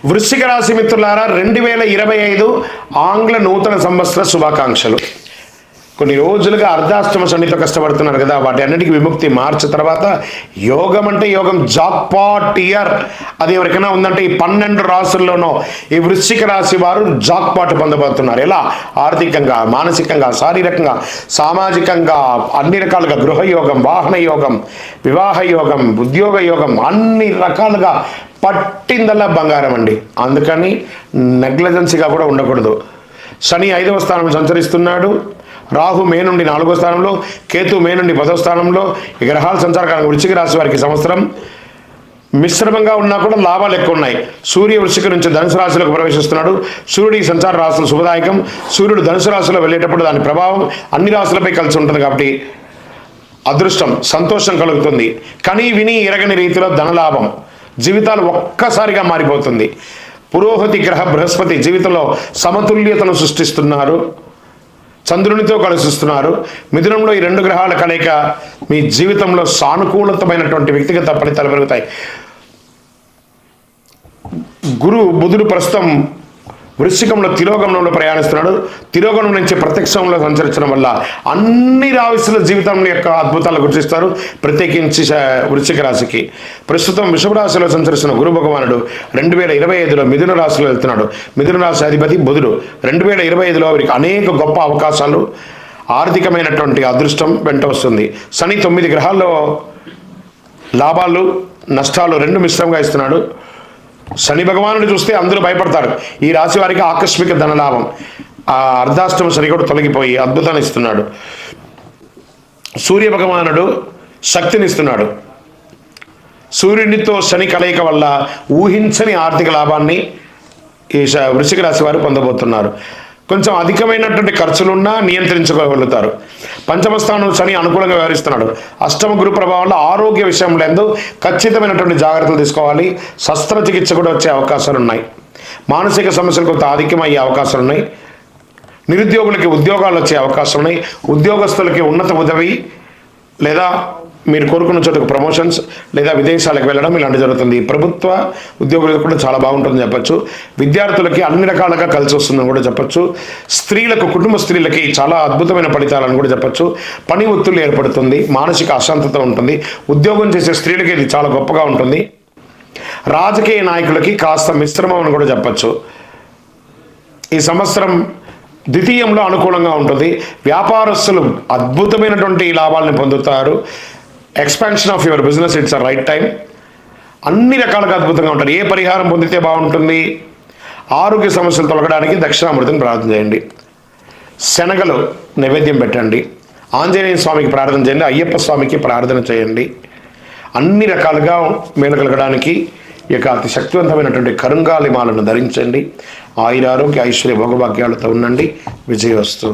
వృశ్చిక రాశి మిత్రులారా 2025 ఆంగ్ల నూతన సంవత్సర శుభాకాంక్షలు. కొన్ని రోజులుగా అర్ధాష్టమ శనితో కష్టపడుతున్నారు కదా, వాటి అన్నిటికీ విముక్తి మార్చి తర్వాత యోగం అంటే యోగం, జాక్పాట్ ఇయర్ అది ఎవరికైనా ఉందంటే ఈ 12 రాశుల్లోనూ ఈ వృశ్చిక రాశి వారు జాక్పాట్ పొందబోతున్నారు. ఎలా? ఆర్థికంగా, మానసికంగా, శారీరకంగా, సామాజికంగా, అన్ని రకాలుగా గృహయోగం, వాహన యోగం, వివాహ యోగం, ఉద్యోగ యోగం, అన్ని రకాలుగా పట్టిందల్లా బంగారం అండి. అందుకని నెగ్లిజెన్సీగా కూడా ఉండకూడదు. శని 5వ స్థానం సంచరిస్తున్నాడు. రాహు మే నుండి 4వ స్థానంలో, కేతు మే నుండి 10వ స్థానంలో. ఈ గ్రహాల సంచారం వృశ్చిక రాశి వారికి సంవత్సరం మిశ్రమంగా ఉన్నా కూడా లాభాలు ఎక్కువ ఉన్నాయి. సూర్య వృశ్చిక నుంచి ధనుసు రాశిలోకి ప్రవేశిస్తున్నాడు. సూర్యుడి సంచార రాశులు శుభదాయకం. సూర్యుడు ధనుసు రాశిలో వెళ్ళేటప్పుడు దాని ప్రభావం అన్ని రాశులపై కలిసి ఉంటుంది కాబట్టి అదృష్టం, సంతోషం కలుగుతుంది. కని విని ఎరగని రీతిలో ధనలాభం, జీవితాలు ఒక్కసారిగా మారిపోతుంది. పురోహితి గ్రహ బృహస్పతి జీవితంలో సమతుల్యతను సృష్టిస్తున్నారు. చంద్రునితో కలుస్తున్నారు. మిథునంలో ఈ 2 గ్రహాల కలయిక మీ జీవితంలో సానుకూలతమైనటువంటి వ్యక్తిగత ఫలితాలు పెరుగుతాయి. బుధుడు ప్రస్తుతం వృశ్చికంలో తిరోగమనంలో ప్రయాణిస్తున్నాడు. తిరోగమనం నుంచి ప్రత్యక్షంలో సంచరించడం వల్ల అన్ని రాశుల జీవితం యొక్క అద్భుతాలు గుర్తిస్తారు. ప్రత్యేకించి వృశ్చిక రాశికి ప్రస్తుతం వృషభ రాశిలో సంచరిస్తున్న గురు భగవానుడు 2025లో మిథున రాశిలో వెళ్తున్నాడు. మిథున రాశి అధిపతి బుధుడు. 2025లో వీరికి అనేక గొప్ప అవకాశాలు, ఆర్థికమైనటువంటి అదృష్టం వెంట వస్తుంది. శని 9 గ్రహాల్లో లాభాలు, నష్టాలు 2 మిశ్రమంగా ఇస్తున్నాడు. శని భగవానుడు చూస్తే అందరూ భయపడతారు. ఈ రాశి వారికి ఆకస్మిక ధనలాభం, ఆ అర్ధాష్టమ శని కూడా తొలగిపోయి అద్భుతాన్ని ఇస్తున్నాడు. సూర్య భగవానుడు శక్తిని ఇస్తున్నాడు. సూర్యునితో శని కలయిక వల్ల ఊహించని ఆర్థిక లాభాన్ని ఈ వృశ్చిక రాశి వారు పొందబోతున్నారు. కొంచెం అధికమైనటువంటి ఖర్చులున్నా నియంత్రించుకోగలుగుతారు. పంచమ స్థానం శని అనుకూలంగా వ్యవహరిస్తున్నాడు. అష్టమ గురు ప్రభావంలో ఆరోగ్య విషయంలో ఖచ్చితమైనటువంటి జాగ్రత్తలు తీసుకోవాలి. శస్త్రచికిత్స కూడా వచ్చే అవకాశాలు ఉన్నాయి. మానసిక సమస్యలు కొంత ఆధిక్యం అయ్యే అవకాశాలు ఉన్నాయి. నిరుద్యోగులకి ఉద్యోగాలు వచ్చే అవకాశాలు ఉన్నాయి. ఉద్యోగస్తులకి ఉన్నత ఉదవి లేదా మీరు కోరుకున్న చోటుకు ప్రమోషన్స్ లేదా విదేశాలకు వెళ్ళడం ఇలాంటి జరుగుతుంది. ప్రభుత్వ ఉద్యోగులకు కూడా చాలా బాగుంటుందని చెప్పచ్చు. విద్యార్థులకి అన్ని రకాలుగా కలిసి వస్తుందని కూడా చెప్పచ్చు. స్త్రీలకు, కుటుంబ స్త్రీలకి చాలా అద్భుతమైన ఫలితాలని కూడా చెప్పచ్చు. పని ఒత్తిడి ఏర్పడుతుంది, మానసిక అశాంతత ఉంటుంది. ఉద్యోగం చేసే స్త్రీలకి ఇది చాలా గొప్పగా ఉంటుంది. రాజకీయ నాయకులకి కాస్త మిశ్రమం అని కూడా చెప్పచ్చు. ఈ సంవత్సరం ద్వితీయంలో అనుకూలంగా ఉంటుంది. వ్యాపారస్తులు అద్భుతమైనటువంటి లాభాలను పొందుతారు. Expansion of your business, it's a right time. అన్ని రకాలుగా అద్భుతంగా ఉంటారు. ఏ పరిహారం పొందితే బాగుంటుంది? ఆరోగ్య సమస్యలు తొలగడానికి దక్షిణామృతిని ప్రార్థన చేయండి. శనగలు నైవేద్యం పెట్టండి. ఆంజనేయ స్వామికి ప్రార్థన చేయండి. అయ్యప్ప స్వామికి ప్రార్థన చేయండి. అన్ని రకాలుగా మేలు కలగడానికి ఈ యొక్క అతి శక్తివంతమైనటువంటి కరుంగాలి మాలను ధరించండి. ఆయురారోగ్య ఐశ్వర్య భోగభాగ్యాలతో ఉండండి. విజయవస్తు.